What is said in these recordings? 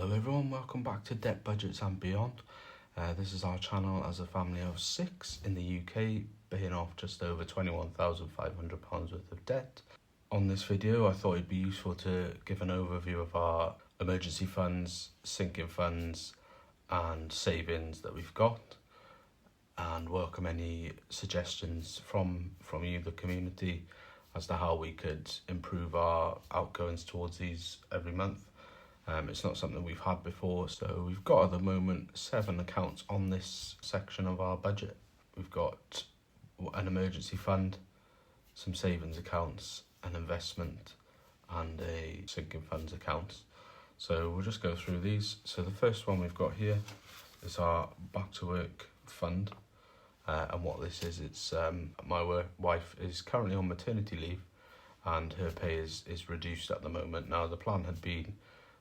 Hello everyone, welcome back to Debt Budgets and Beyond. This is our channel as a family of 6 in the UK, paying off just over £21,500 worth of debt. On this video I thought it'd be useful to give an overview of our emergency funds, sinking funds and savings that we've got, and welcome any suggestions from you, the community, as to how we could improve our outgoings towards these every month. It's not something we've had before, so we've got at the moment 7 accounts on this section of our budget. We've got an emergency fund, some savings accounts, an investment and a sinking funds account. So we'll just go through these. So the first one we've got here is our back to work fund, and what this is, it's my wife is currently on maternity leave and her pay is reduced at the moment. Now the plan had been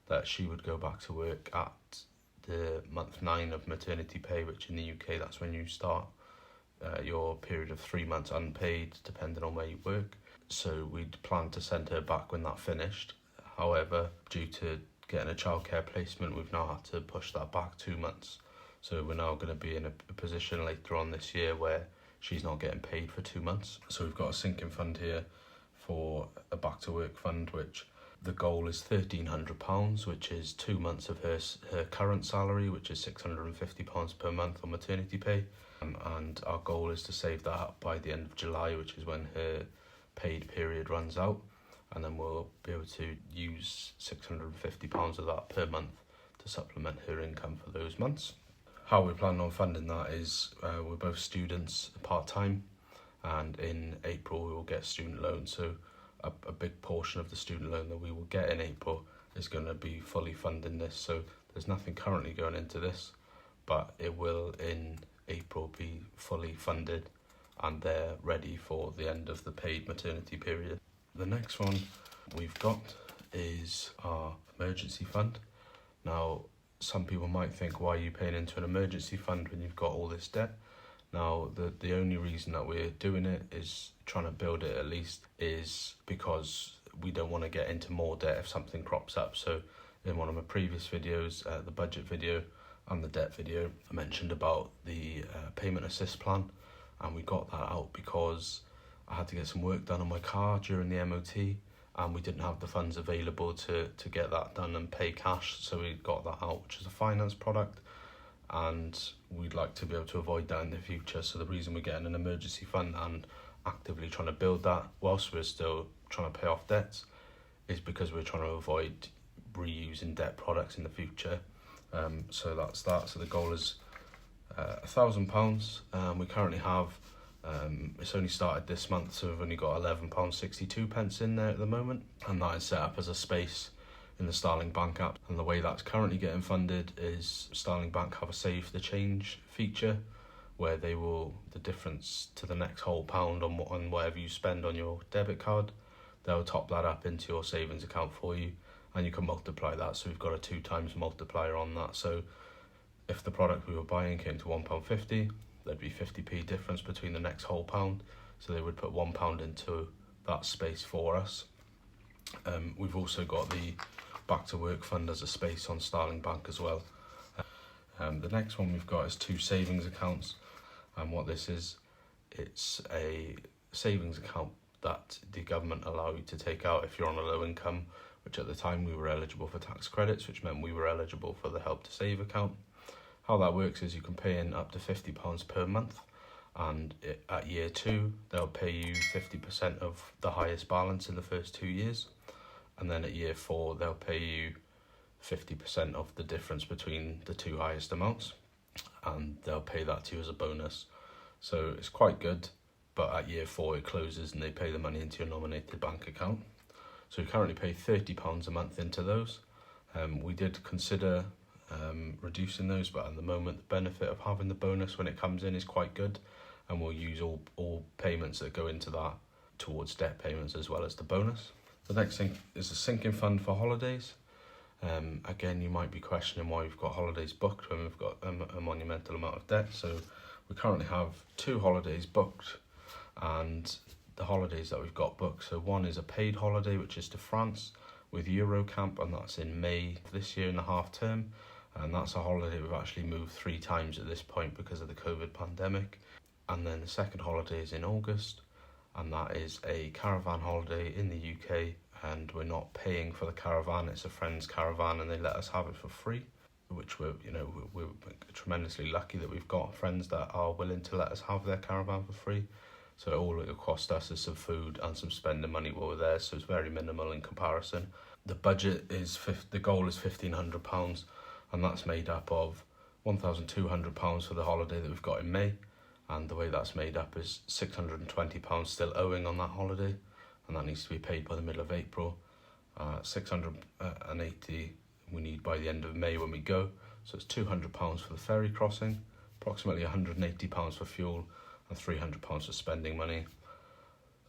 that she would go back to work at the month 9 of maternity pay, which in the UK that's when you start your period of 3 months unpaid, depending on where you work. So we'd planned to send her back when that finished. However, due to getting a childcare placement, we've now had to push that back 2 months. So we're now going to be in a position later on this year where she's not getting paid for 2 months. So we've got a sinking fund here for a back to work fund, which the goal is £1,300, which is 2 months of her current salary, which is £650 per month on maternity pay. And our goal is to save that up by the end of July, which is when her paid period runs out. And then we'll be able to use £650 of that per month to supplement her income for those months. How we plan on funding that is we're both students part-time, and in April we will get student loans. So a big portion of the student loan that we will get in April is going to be fully funding this. So there's nothing currently going into this, but it will in April be fully funded and they're ready for the end of the paid maternity period. The next one we've got is our emergency fund. Now, some people might think, why are you paying into an emergency fund when you've got all this debt? Now, the only reason that we're doing it, is trying to build it at least, is because we don't want to get into more debt if something crops up. So in one of my previous videos, the budget video and the debt video, I mentioned about the payment assist plan, and we got that out because I had to get some work done on my car during the MOT and we didn't have the funds available to get that done and pay cash. So we got that out, which is a finance product, and we'd like to be able to avoid that in the future. So the reason we're getting an emergency fund and actively trying to build that whilst we're still trying to pay off debts is because we're trying to avoid reusing debt products in the future. So that's that. So the goal is £1,000. We currently have, it's only started this month, so we've only got £11.62 in there at the moment, and that is set up as a space in the Starling Bank app. And the way that's currently getting funded is Starling Bank have a save the change feature where they will, the difference to the next whole pound on whatever you spend on your debit card, they'll top that up into your savings account for you, and you can multiply that. So we've got a 2 times multiplier on that. So if the product we were buying came to £1.50, there'd be 50p difference between the next whole pound. So they would put £1 into that space for us. We've also got the back to work fund as a space on Starling Bank as well. The next one we've got is 2 savings accounts, and what this is, it's a savings account that the government allow you to take out if you're on a low income, which at the time we were eligible for tax credits, which meant we were eligible for the help to save account. How that works is you can pay in up to £50 per month, and at year 2 they'll pay you 50% of the highest balance in the first 2 years. And then at year 4, they'll pay you 50% of the difference between the 2 highest amounts, and they'll pay that to you as a bonus. So it's quite good, but at year 4 it closes and they pay the money into your nominated bank account. So we currently pay £30 a month into those. We did consider reducing those, but at the moment the benefit of having the bonus when it comes in is quite good, and we'll use all payments that go into that towards debt payments as well as the bonus. The next thing is a sinking fund for holidays. Again, you might be questioning why we've got holidays booked when we've got a monumental amount of debt. So we currently have 2 holidays booked, and the holidays that we've got booked, so one is a paid holiday, which is to France, with Eurocamp, and that's in May this year in the half term. And that's a holiday we've actually moved 3 times at this point because of the COVID pandemic. And then the second holiday is in August, and that is a caravan holiday in the UK, and we're not paying for the caravan. It's a friend's caravan and they let us have it for free, which we're tremendously lucky that we've got friends that are willing to let us have their caravan for free. So all it'll cost us is some food and some spending money while we're there, so it's very minimal in comparison. The budget is, the goal is £1,500, and that's made up of £1,200 for the holiday that we've got in May, and the way that's made up is £620 still owing on that holiday, and that needs to be paid by the middle of April. 680 we need by the end of May when we go, so it's £200 for the ferry crossing, approximately £180 for fuel, and £300 for spending money.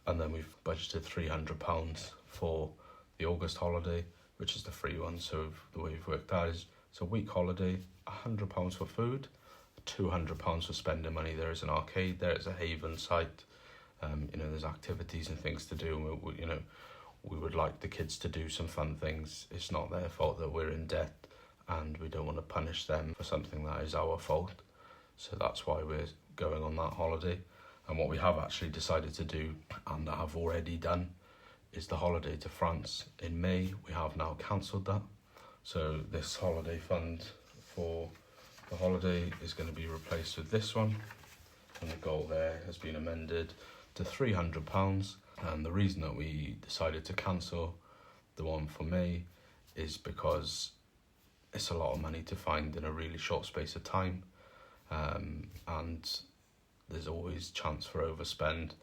And then we've budgeted £300 for the August holiday, which is the free one. So the way we've worked that is, it's a week holiday, £100 for food, £200 for spending money. There is an arcade there, it's a haven site, there's activities and things to do, and we would like the kids to do some fun things. It's not their fault that we're in debt, and we don't want to punish them for something that is our fault. So that's why we're going on that holiday. And what we have actually decided to do, and I have already done, is the holiday to France in May. We have now cancelled that. So this holiday fund for the holiday is going to be replaced with this one, and the goal there has been amended to £300. And the reason that we decided to cancel the one for May is because it's a lot of money to find in a really short space of time, and there's always chance for overspend.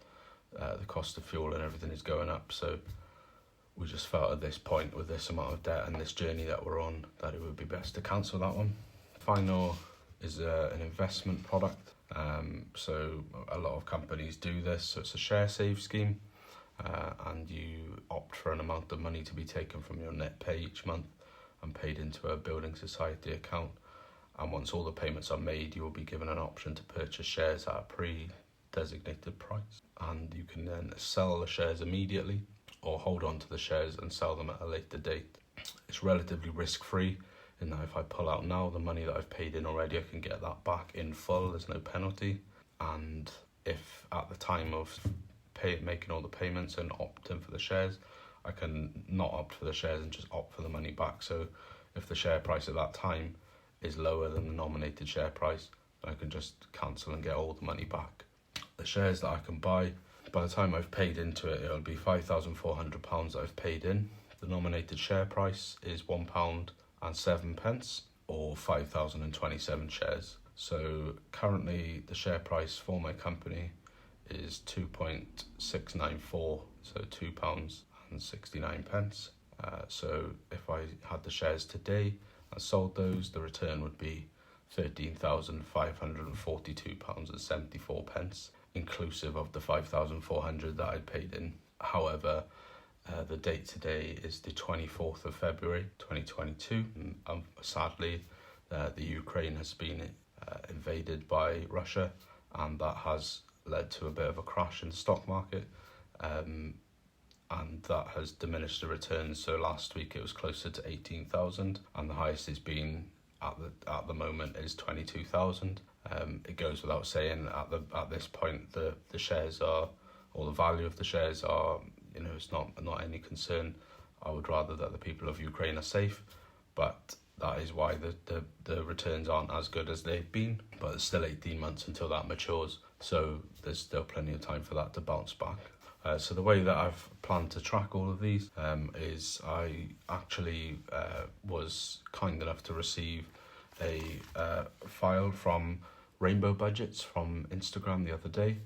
The cost of fuel and everything is going up, so we just felt at this point, with this amount of debt and this journey that we're on, that it would be best to cancel that one. Final is an investment product, so a lot of companies do this. So it's a share save scheme, and you opt for an amount of money to be taken from your net pay each month and paid into a building society account. And once all the payments are made, you will be given an option to purchase shares at a pre-designated price. And you can then sell the shares immediately or hold on to the shares and sell them at a later date. It's relatively risk-free in that if I pull out now, the money that I've paid in already, I can get that back in full. There's no penalty. And if at the time of making all the payments and opting for the shares, I can not opt for the shares and just opt for the money back. So if the share price at that time is lower than the nominated share price, I can just cancel and get all the money back. The shares that I can buy, by the time I've paid into it, it'll be £5,400 that I've paid in. The nominated share price is £1.07, or 5,027 shares. So currently the share price for my company is 2.694, so £2.69. So if I had the shares today and sold those, the return would be £13,542.74, inclusive of the 5,400 that I'd paid in. However, the date today is the 24th of February 2022. Sadly, the Ukraine has been invaded by Russia, and that has led to a bit of a crash in the stock market, and that has diminished the returns. So last week it was closer to 18,000, and the highest it's been at the moment is 22,000. It goes without saying at this point the shares are, or the value of the shares are, it's not any concern. I would rather that the people of Ukraine are safe, but that is why the returns aren't as good as they've been. But it's still 18 months until that matures, so there's still plenty of time for that to bounce back. So the way that I've planned to track all of these is I actually was kind enough to receive a file from Rainbow Budgets from Instagram the other day.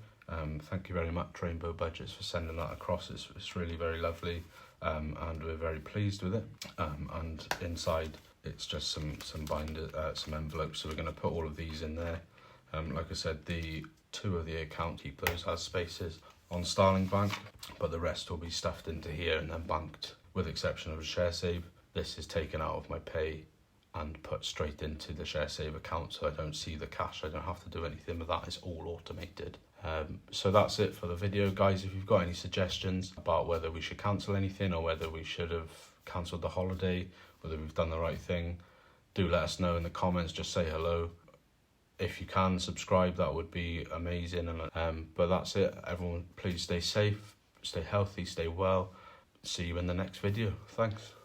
Thank you very much, Rainbow Budgets, for sending that across. It's really very lovely, and we're very pleased with it. And inside it's just some envelopes, so we're going to put all of these in there. Like I said, the two of the account keep those as spaces on Starling Bank, but the rest will be stuffed into here and then banked, with the exception of a share save. This is taken out of my pay and put straight into the share save account, so I don't see the cash. I don't have to do anything with that. It's all automated. So that's it for the video, guys. If you've got any suggestions about whether we should cancel anything or whether we should have cancelled the holiday, whether we've done the right thing. Do let us know in the comments, just say hello. If you can subscribe, that would be amazing. But that's it. Everyone, please stay safe, stay healthy, stay well. See you in the next video. Thanks.